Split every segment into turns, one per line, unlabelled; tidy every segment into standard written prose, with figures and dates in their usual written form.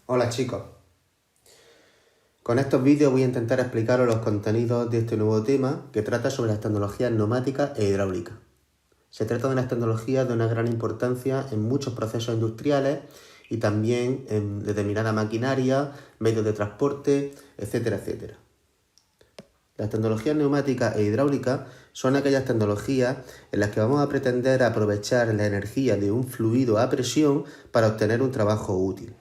Hola chicos, con estos vídeos voy a intentar explicaros los contenidos de este nuevo tema que trata sobre las tecnologías neumáticas e hidráulicas. Se trata de unas tecnologías de una gran importancia en muchos procesos industriales y también en determinada maquinaria, medios de transporte, etcétera, etcétera. Las tecnologías neumáticas e hidráulicas son aquellas tecnologías en las que vamos a pretender aprovechar la energía de un fluido a presión para obtener un trabajo útil.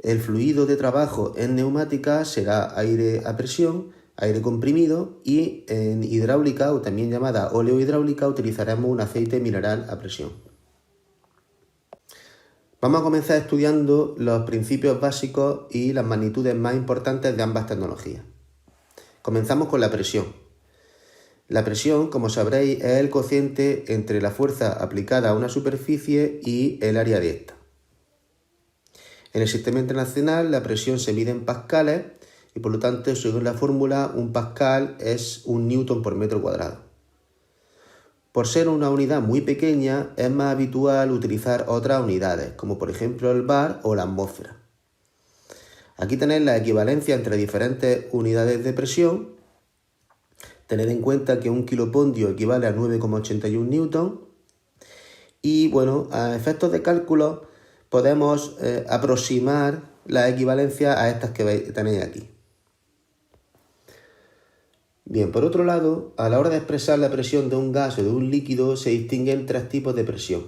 El fluido de trabajo en neumática será aire a presión, aire comprimido, y en hidráulica, o también llamada oleohidráulica, utilizaremos un aceite mineral a presión. Vamos a comenzar estudiando los principios básicos y las magnitudes más importantes de ambas tecnologías. Comenzamos con la presión. La presión, como sabréis, es el cociente entre la fuerza aplicada a una superficie y el área de esta. En el sistema internacional la presión se mide en pascales y por lo tanto, según la fórmula, un pascal es un newton por metro cuadrado. Por ser una unidad muy pequeña, es más habitual utilizar otras unidades, como por ejemplo el bar o la atmósfera. Aquí tenéis la equivalencia entre diferentes unidades de presión. Tened en cuenta que un kilopondio equivale a 9,81 newton. Y bueno, a efectos de cálculo podemos aproximar la equivalencia a estas que tenéis aquí. Bien, por otro lado, a la hora de expresar la presión de un gas o de un líquido se distinguen tres tipos de presión.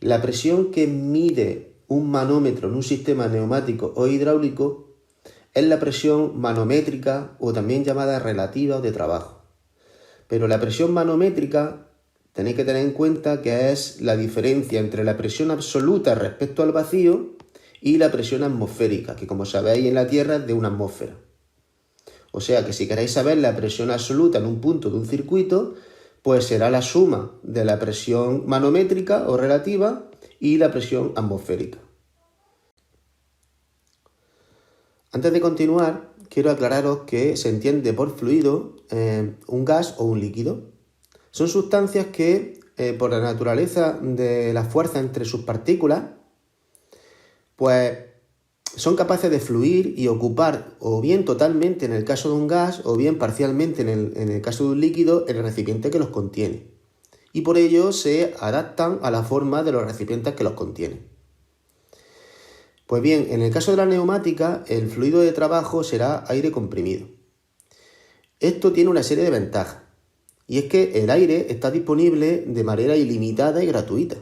La presión que mide un manómetro en un sistema neumático o hidráulico es la presión manométrica o también llamada relativa o de trabajo. Pero la presión manométrica tenéis que tener en cuenta que es la diferencia entre la presión absoluta respecto al vacío y la presión atmosférica, que como sabéis en la Tierra es de una atmósfera. O sea que si queréis saber la presión absoluta en un punto de un circuito, pues será la suma de la presión manométrica o relativa y la presión atmosférica. Antes de continuar, quiero aclararos que se entiende por fluido un gas o un líquido. Son sustancias que, por la naturaleza de la fuerza entre sus partículas, pues son capaces de fluir y ocupar o bien totalmente en el caso de un gas o bien parcialmente en el caso de un líquido el recipiente que los contiene. Y por ello se adaptan a la forma de los recipientes que los contienen. Pues bien, en el caso de la neumática, el fluido de trabajo será aire comprimido. Esto tiene una serie de ventajas. Y es que el aire está disponible de manera ilimitada y gratuita.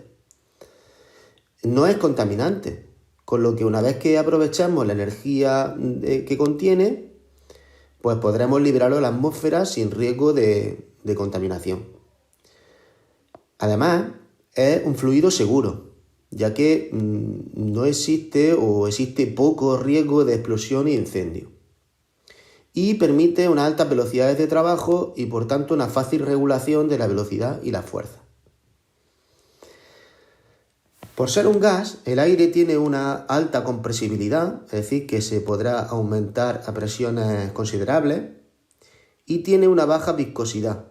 No es contaminante, con lo que una vez que aprovechamos la energía que contiene, pues podremos liberarlo a la atmósfera sin riesgo de contaminación. Además, es un fluido seguro, ya que no existe o existe poco riesgo de explosión y incendio. Y permite unas altas velocidades de trabajo y por tanto una fácil regulación de la velocidad y la fuerza. Por ser un gas, el aire tiene una alta compresibilidad, es decir, que se podrá aumentar a presiones considerables, y tiene una baja viscosidad,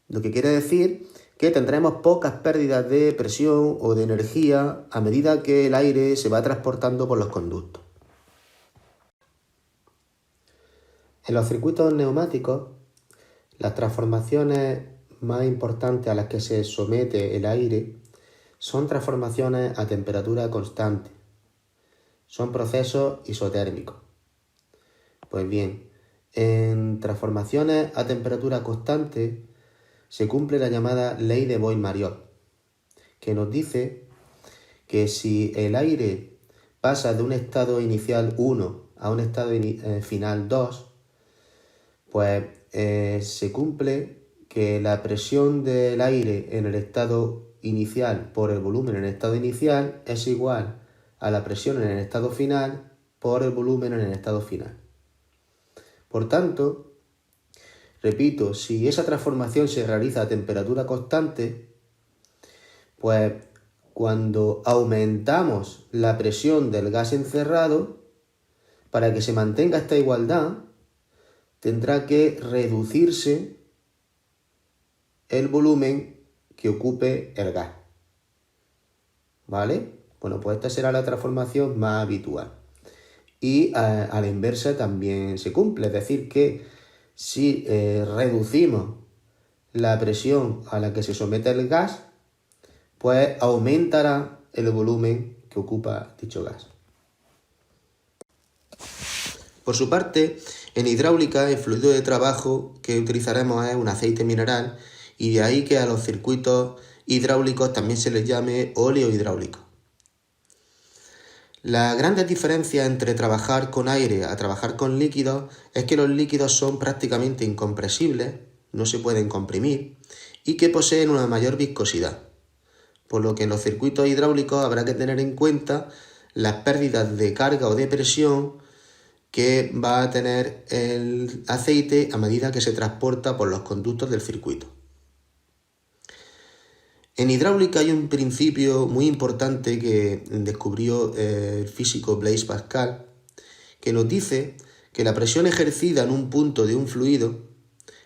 lo que quiere decir que tendremos pocas pérdidas de presión o de energía a medida que el aire se va transportando por los conductos. En los circuitos neumáticos, las transformaciones más importantes a las que se somete el aire son transformaciones a temperatura constante. Son procesos isotérmicos. Pues bien, en transformaciones a temperatura constante se cumple la llamada ley de Boyle-Mariotte, que nos dice que si el aire pasa de un estado inicial 1 a un estado final 2, pues se cumple que la presión del aire en el estado inicial por el volumen en el estado inicial es igual a la presión en el estado final por el volumen en el estado final. Por tanto, repito, si esa transformación se realiza a temperatura constante, pues cuando aumentamos la presión del gas encerrado, para que se mantenga esta igualdad, tendrá que reducirse el volumen que ocupe el gas. ¿Vale? Bueno, pues esta será la transformación más habitual. Y a la inversa también se cumple, es decir, que si reducimos la presión a la que se somete el gas, pues aumentará el volumen que ocupa dicho gas. Por su parte, en hidráulica el fluido de trabajo que utilizaremos es un aceite mineral, y de ahí que a los circuitos hidráulicos también se les llame óleo hidráulico. La grandes diferencia entre trabajar con aire a trabajar con líquidos es que los líquidos son prácticamente incompresibles, no se pueden comprimir, y que poseen una mayor viscosidad, por lo que en los circuitos hidráulicos habrá que tener en cuenta las pérdidas de carga o de presión que va a tener el aceite a medida que se transporta por los conductos del circuito. En hidráulica hay un principio muy importante que descubrió el físico Blaise Pascal, que nos dice que la presión ejercida en un punto de un fluido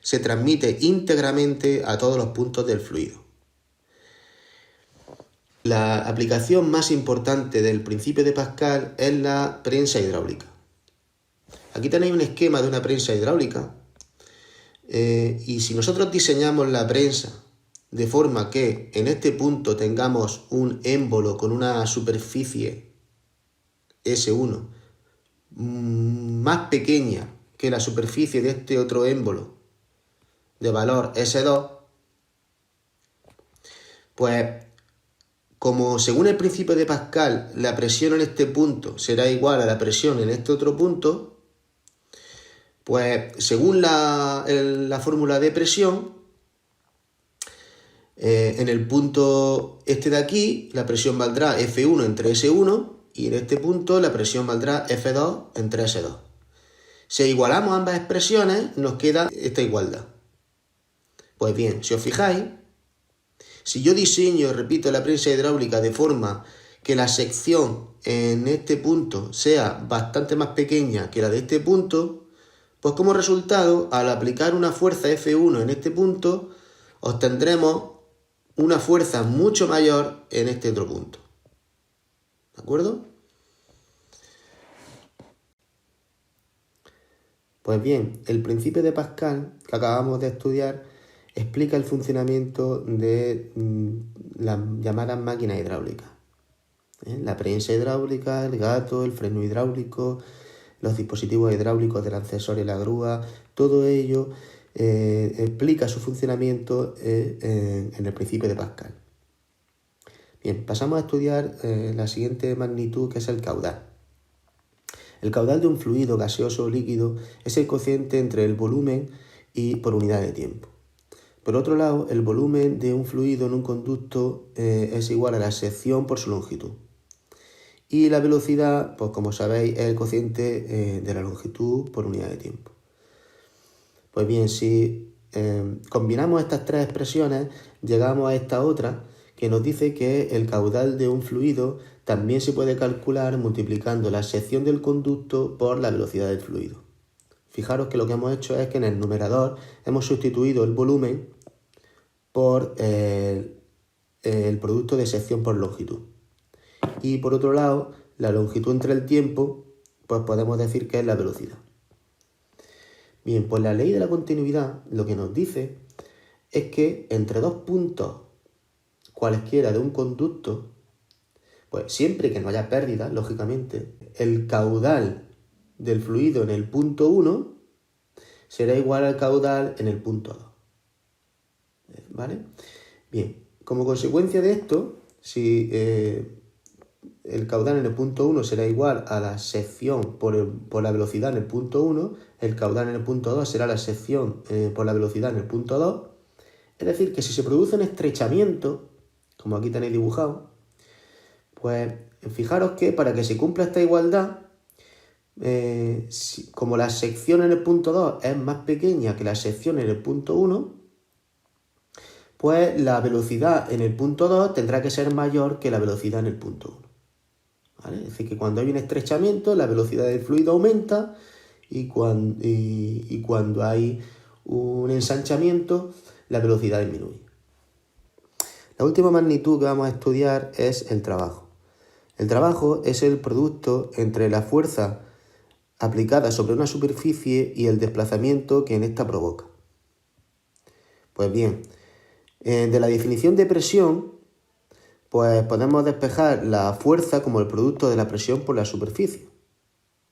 se transmite íntegramente a todos los puntos del fluido. La aplicación más importante del principio de Pascal es la prensa hidráulica. Aquí tenéis un esquema de una prensa hidráulica, y si nosotros diseñamos la prensa de forma que en este punto tengamos un émbolo con una superficie S1 más pequeña que la superficie de este otro émbolo de valor S2, pues como según el principio de Pascal la presión en este punto será igual a la presión en este otro punto, pues según la fórmula de presión, en el punto este de aquí la presión valdrá F1 entre S1 y en este punto la presión valdrá F2 entre S2. Si igualamos ambas expresiones nos queda esta igualdad. Pues bien, si os fijáis, si yo diseño, repito, la prensa hidráulica de forma que la sección en este punto sea bastante más pequeña que la de este punto, pues como resultado, al aplicar una fuerza F1 en este punto, obtendremos una fuerza mucho mayor en este otro punto. ¿De acuerdo? Pues bien, el principio de Pascal que acabamos de estudiar explica el funcionamiento de las llamadas máquinas hidráulicas. La prensa hidráulica, el gato, el freno hidráulico, los dispositivos hidráulicos del ascensor y la grúa, todo ello explica su funcionamiento en el principio de Pascal. Bien, pasamos a estudiar la siguiente magnitud, que es el caudal. El caudal de un fluido gaseoso o líquido es el cociente entre el volumen y por unidad de tiempo. Por otro lado, el volumen de un fluido en un conducto es igual a la sección por su longitud. Y la velocidad, pues como sabéis, es el cociente de la longitud por unidad de tiempo. Pues bien, si combinamos estas tres expresiones, llegamos a esta otra que nos dice que el caudal de un fluido también se puede calcular multiplicando la sección del conducto por la velocidad del fluido. Fijaros que lo que hemos hecho es que en el numerador hemos sustituido el volumen por el producto de sección por longitud. Y por otro lado, la longitud entre el tiempo, pues podemos decir que es la velocidad. Bien, pues la ley de la continuidad lo que nos dice es que entre dos puntos cualesquiera de un conducto, pues siempre que no haya pérdida, lógicamente, el caudal del fluido en el punto 1 será igual al caudal en el punto 2. ¿Vale? Bien, como consecuencia de esto, si el caudal en el punto 1 será igual a la sección por la velocidad en el punto 1, el caudal en el punto 2 será la sección por la velocidad en el punto 2. Es decir, que si se produce un estrechamiento, como aquí tenéis dibujado, pues fijaros que para que se cumpla esta igualdad, como la sección en el punto 2 es más pequeña que la sección en el punto 1, pues la velocidad en el punto 2 tendrá que ser mayor que la velocidad en el punto 1. ¿Vale? Es decir, que cuando hay un estrechamiento, la velocidad del fluido aumenta y cuando hay un ensanchamiento, la velocidad disminuye. La última magnitud que vamos a estudiar es el trabajo. El trabajo es el producto entre la fuerza aplicada sobre una superficie y el desplazamiento que en ésta provoca. Pues bien, de la definición de presión, pues podemos despejar la fuerza como el producto de la presión por la superficie.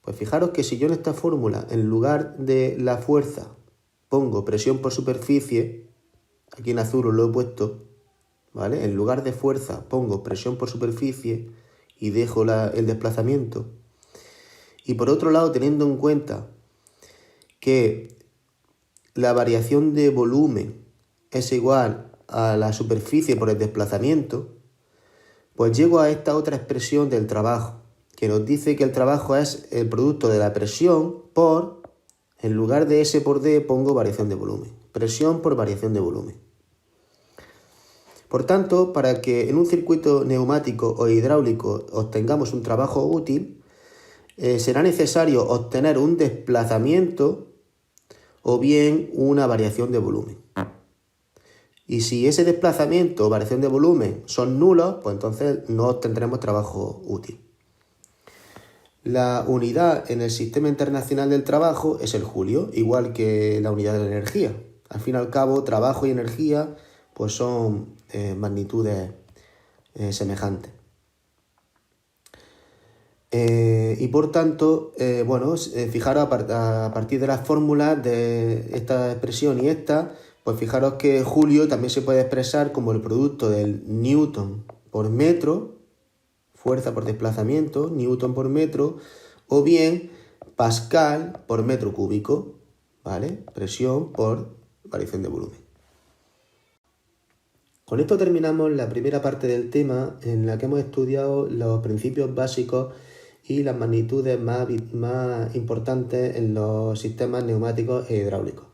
Pues fijaros que si yo en esta fórmula, en lugar de la fuerza, pongo presión por superficie, aquí en azul os lo he puesto, ¿vale? En lugar de fuerza pongo presión por superficie y dejo el desplazamiento. Y por otro lado, teniendo en cuenta que la variación de volumen es igual a la superficie por el desplazamiento, pues llego a esta otra expresión del trabajo, que nos dice que el trabajo es el producto de la presión por, en lugar de S por D, pongo variación de volumen. Presión por variación de volumen. Por tanto, para que en un circuito neumático o hidráulico obtengamos un trabajo útil, será necesario obtener un desplazamiento o bien una variación de volumen. Y si ese desplazamiento o variación de volumen son nulos, pues entonces no obtendremos trabajo útil. La unidad en el Sistema Internacional del Trabajo es el julio, igual que la unidad de la energía. Al fin y al cabo, trabajo y energía pues son magnitudes semejantes. Y por tanto, fijaros a partir de las fórmulas de esta expresión y esta, pues fijaros que julio también se puede expresar como el producto del newton por metro, fuerza por desplazamiento, newton por metro, o bien pascal por metro cúbico, ¿vale? Presión por variación de volumen. Con esto terminamos la primera parte del tema en la que hemos estudiado los principios básicos y las magnitudes más importantes en los sistemas neumáticos e hidráulicos.